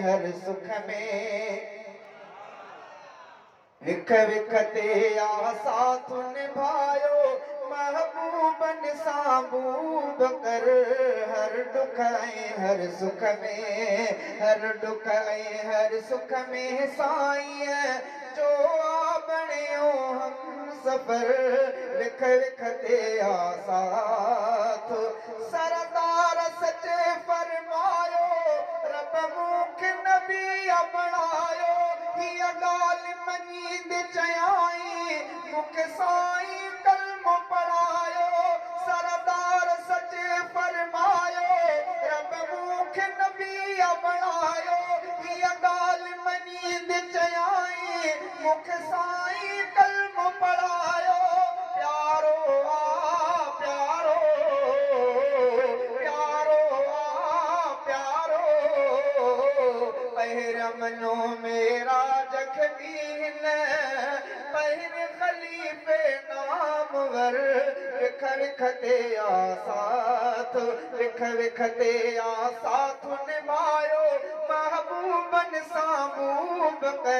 हर सुख में हिक विख ते आ साथ निभायो महबूबन साबूब कर हर दुख हर सुख में हर दुख हर सुख में साईं जो आ बणियो हम सफर विख विख ते आ साथ सरदार सचे फरमायो रब मूंखे नबी बणायो हीअ ॻाल्हि मञींद चयाई मूंखे साईं कलमो पढ़ायो सरदार सचे फरमायो रब मूंखे नबी बणायो हीअ ॻाल्हि मञींद चयाई मूंखे साईं कलमो पढ़ायो प्यारो आ प्यारो प्यारो आ प्यारो पहिर मनो मेरा जखदीन पहिर खलीफे नामवर विख विख ते आ साथ विख विख ते आ साथ निभायो महबूबन साबूब कर